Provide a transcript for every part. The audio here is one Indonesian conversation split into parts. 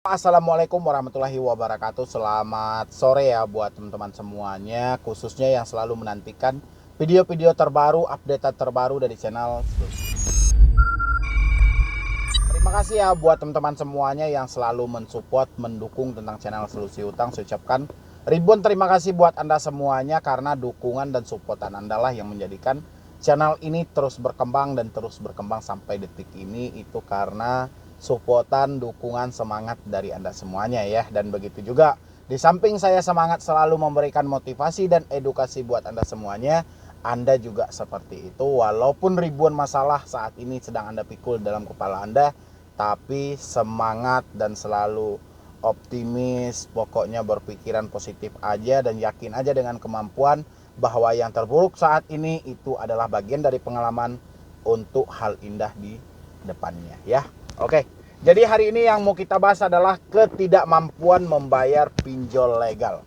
Assalamualaikum warahmatullahi wabarakatuh. Selamat sore ya buat teman-teman semuanya, khususnya yang selalu menantikan video-video terbaru, update terbaru dari channel Solusi. Terima kasih ya buat teman-teman semuanya yang selalu mensupport, mendukung tentang channel Solusi Utang. Saya ucapkan ribuan terima kasih buat Anda semuanya, karena dukungan dan supportan Anda lah yang menjadikan channel ini terus berkembang dan terus berkembang sampai detik ini. Itu karena supportan, dukungan, semangat dari Anda semuanya ya. Dan begitu juga di samping saya semangat selalu memberikan motivasi dan edukasi buat Anda semuanya, Anda juga seperti itu. Walaupun ribuan masalah saat ini sedang Anda pikul dalam kepala Anda, tapi semangat dan selalu optimis, pokoknya berpikiran positif aja dan yakin aja dengan kemampuan bahwa yang terburuk saat ini itu adalah bagian dari pengalaman untuk hal indah di depannya ya. Oke, jadi hari ini yang mau kita bahas adalah ketidakmampuan membayar pinjol legal.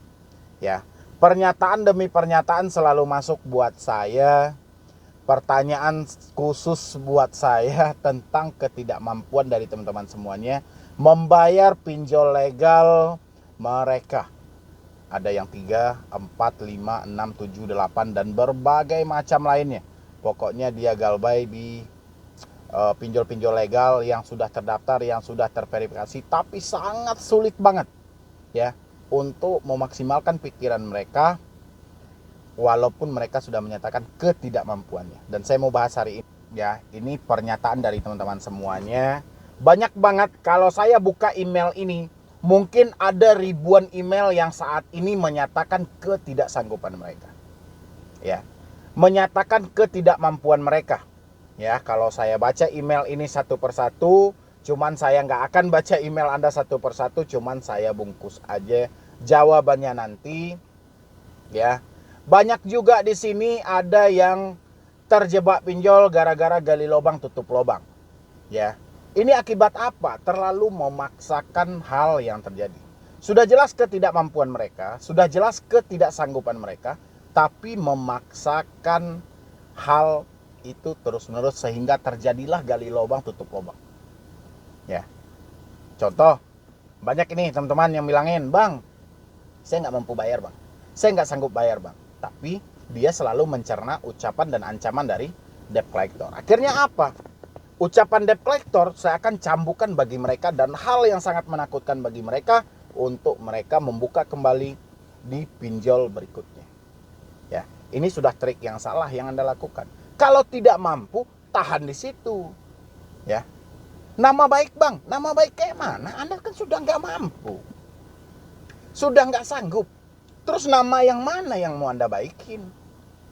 Ya, pernyataan demi pernyataan selalu masuk buat saya. Pertanyaan khusus buat saya tentang ketidakmampuan dari teman-teman semuanya membayar pinjol legal mereka. Ada yang 3, 4, 5, 6, 7, 8 dan berbagai macam lainnya. Pokoknya dia galbay di pinjol-pinjol legal yang sudah terdaftar, yang sudah terverifikasi, tapi sangat sulit banget ya untuk memaksimalkan pikiran mereka walaupun mereka sudah menyatakan ketidakmampuannya. Dan saya mau bahas hari ini ya, ini pernyataan dari teman-teman semuanya. Banyak banget, kalau saya buka email ini mungkin ada ribuan email yang saat ini menyatakan ketidaksanggupan mereka ya, menyatakan ketidakmampuan mereka. Ya, kalau saya baca email ini satu persatu, cuman saya nggak akan baca email Anda satu persatu, cuman saya bungkus aja jawabannya nanti. Ya, banyak juga di sini ada yang terjebak pinjol gara-gara gali lubang tutup lubang. Ya, ini akibat apa? Terlalu memaksakan hal yang terjadi. Sudah jelas ketidakmampuan mereka, sudah jelas ketidaksanggupan mereka, tapi memaksakan hal itu terus-menerus sehingga terjadilah gali lubang tutup lubang. Ya. Contoh, banyak ini teman-teman yang bilangin, "Bang, saya nggak mampu bayar, Bang. Saya nggak sanggup bayar, Bang." Tapi dia selalu mencerna ucapan dan ancaman dari debt collector. Akhirnya apa? Ucapan debt collector saya akan cambukan bagi mereka dan hal yang sangat menakutkan bagi mereka untuk mereka membuka kembali di pinjol berikutnya. Ya, ini sudah trik yang salah yang Anda lakukan. Kalau tidak mampu, tahan di situ. Ya. Nama baik, Bang. Nama baik kayak mana? Anda kan sudah nggak mampu. Sudah nggak sanggup. Terus nama yang mana yang mau Anda baikin?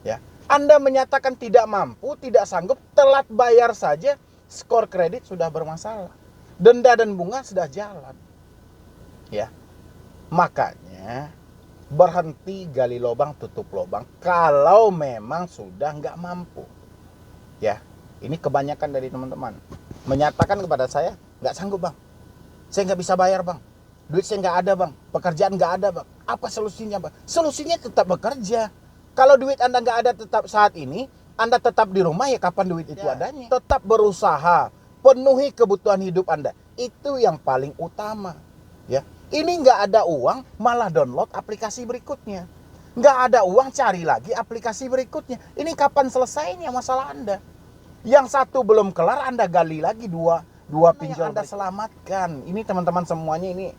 Ya. Anda menyatakan tidak mampu, tidak sanggup, telat bayar saja, skor kredit sudah bermasalah. Denda dan bunga sudah jalan. Ya. Makanya berhenti gali lubang tutup lubang kalau memang sudah nggak mampu. Ya, ini kebanyakan dari teman-teman menyatakan kepada saya, nggak sanggup, Bang, saya nggak bisa bayar, Bang, duit saya nggak ada, Bang, pekerjaan nggak ada, Bang. Apa solusinya, Bang? Solusinya tetap bekerja. Kalau duit Anda nggak ada tetap saat ini, Anda tetap di rumah, ya kapan duit itu adanya? Tetap berusaha, penuhi kebutuhan hidup Anda, itu yang paling utama. Ya, ini nggak ada uang, malah download aplikasi berikutnya. Nggak ada uang, cari lagi aplikasi berikutnya. Ini kapan selesainya masalah Anda? Yang satu belum kelar, Anda gali lagi dua pinjol Anda selamatkan. Ini teman-teman semuanya, ini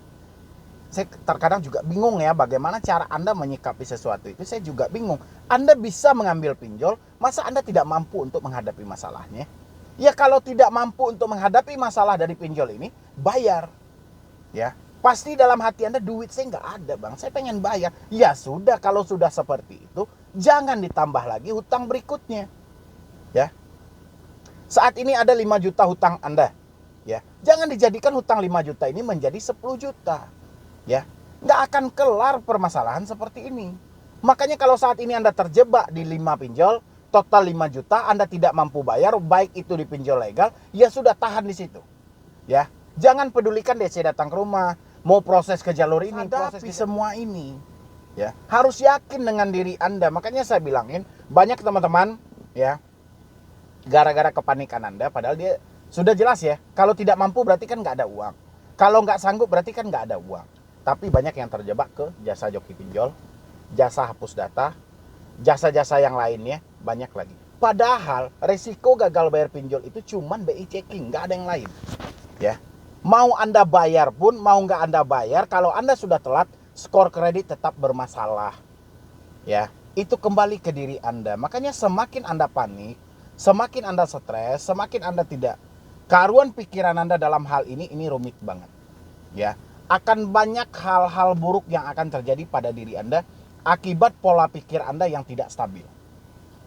saya terkadang juga bingung ya, bagaimana cara Anda menyikapi sesuatu itu. Saya juga bingung. Anda bisa mengambil pinjol, masa Anda tidak mampu untuk menghadapi masalahnya? Ya, kalau tidak mampu untuk menghadapi masalah dari pinjol ini, bayar. Ya, pasti dalam hati Anda, duit saya nggak ada, Bang, saya pengen bayar. Ya sudah, kalau sudah seperti itu, jangan ditambah lagi hutang berikutnya. Ya, saat ini ada 5 juta hutang Anda. Ya, jangan dijadikan hutang 5 juta ini menjadi 10 juta. Ya, nggak akan kelar permasalahan seperti ini. Makanya kalau saat ini Anda terjebak di 5 pinjol, total 5 juta, Anda tidak mampu bayar, baik itu di pinjol legal, ya sudah, tahan di situ. Ya, jangan pedulikan DC datang ke rumah, mau proses ke jalur ini, proses semua ini. Ya, harus yakin dengan diri Anda. Makanya saya bilangin, banyak teman-teman ya, gara-gara kepanikan Anda, padahal dia sudah jelas ya, kalau tidak mampu berarti kan nggak ada uang. Kalau nggak sanggup berarti kan nggak ada uang. Tapi banyak yang terjebak ke jasa joki pinjol, jasa hapus data, jasa-jasa yang lainnya, banyak lagi. Padahal resiko gagal bayar pinjol itu cuman BI checking, nggak ada yang lain. Ya, mau Anda bayar pun, mau nggak Anda bayar, kalau Anda sudah telat, skor kredit tetap bermasalah. Ya, itu kembali ke diri Anda. Makanya semakin Anda panik, semakin Anda stres, semakin Anda tidak karuan pikiran Anda dalam hal ini rumit banget. Ya, akan banyak hal-hal buruk yang akan terjadi pada diri Anda akibat pola pikir Anda yang tidak stabil.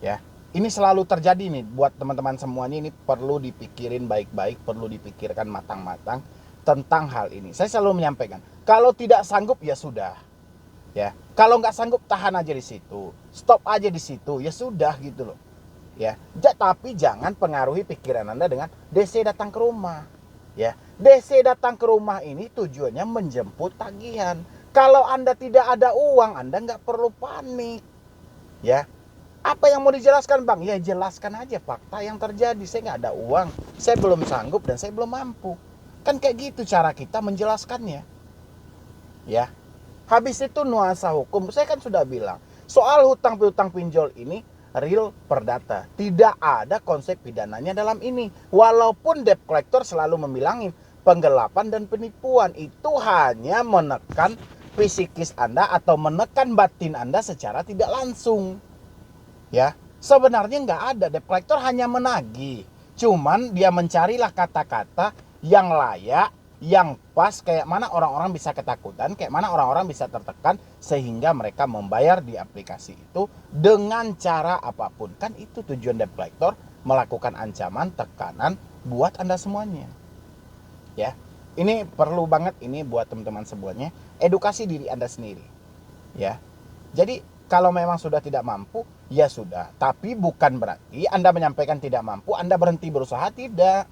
Ya, ini selalu terjadi nih buat teman-teman semuanya. Ini perlu dipikirin baik-baik, perlu dipikirkan matang-matang tentang hal ini. Saya selalu menyampaikan, kalau tidak sanggup ya sudah. Ya, kalau nggak sanggup tahan aja di situ, stop aja di situ, ya sudah gitu loh. Ya, tapi jangan pengaruhi pikiran Anda dengan DC datang ke rumah. Ya, DC datang ke rumah ini tujuannya menjemput tagihan. Kalau Anda tidak ada uang, Anda nggak perlu panik. Ya, apa yang mau dijelaskan Bang? Ya jelaskan aja fakta yang terjadi. Saya nggak ada uang, saya belum sanggup dan saya belum mampu. Kan kayak gitu cara kita menjelaskannya. Ya, habis itu nuansa hukum, saya kan sudah bilang, soal hutang piutang pinjol ini real perdata. Tidak ada konsep pidananya dalam ini. Walaupun debt collector selalu membilangin penggelapan dan penipuan itu hanya menekan psikis Anda atau menekan batin Anda secara tidak langsung. Ya, sebenarnya nggak ada, debt collector hanya menagih. Cuman dia mencarilah kata-kata yang layak, yang pas, kayak mana orang-orang bisa ketakutan, kayak mana orang-orang bisa tertekan sehingga mereka membayar di aplikasi itu dengan cara apapun. Kan itu tujuan debt collector, melakukan ancaman, tekanan buat Anda semuanya. Ya, ini perlu banget ini buat teman-teman semuanya, edukasi diri Anda sendiri. Ya, jadi kalau memang sudah tidak mampu, ya sudah. Tapi bukan berarti Anda menyampaikan tidak mampu, Anda berhenti berusaha, tidak.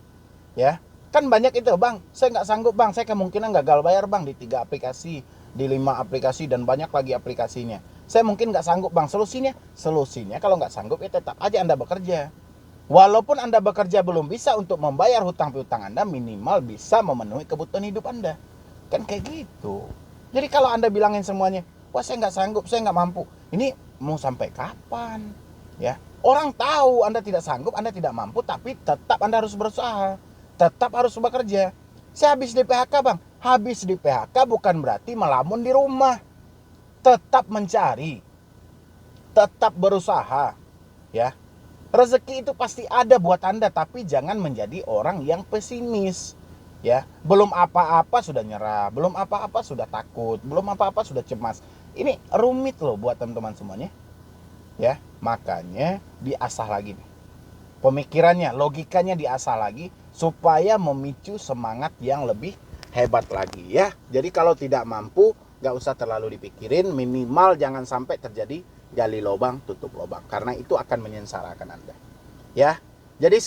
Ya, kan banyak itu Bang, saya nggak sanggup Bang, saya kemungkinan gagal bayar Bang di 3 aplikasi, di 5 aplikasi dan banyak lagi aplikasinya. Saya mungkin nggak sanggup Bang, solusinya kalau nggak sanggup ya tetap aja Anda bekerja. Walaupun Anda bekerja belum bisa untuk membayar hutang piutang Anda, minimal bisa memenuhi kebutuhan hidup Anda. Kan kayak gitu. Jadi kalau Anda bilangin semuanya, wah saya nggak sanggup, saya nggak mampu, ini mau sampai kapan? Ya, orang tahu Anda tidak sanggup, Anda tidak mampu, tapi tetap Anda harus berusaha, tetap harus bekerja. Saya habis di PHK Bang, habis di PHK bukan berarti melamun di rumah. Tetap mencari, tetap berusaha. Ya, rezeki itu pasti ada buat Anda, tapi jangan menjadi orang yang pesimis. Ya, belum apa-apa sudah nyerah, belum apa-apa sudah takut, belum apa-apa sudah cemas. Ini rumit loh buat teman-teman semuanya. Ya, makanya diasah lagi nih. Pemikirannya, logikanya diasah lagi supaya memicu semangat yang lebih hebat lagi ya. Jadi kalau tidak mampu, gak usah terlalu dipikirin, minimal jangan sampai terjadi gali lubang tutup lubang, karena itu akan menyengsarakan Anda. Ya. Jadi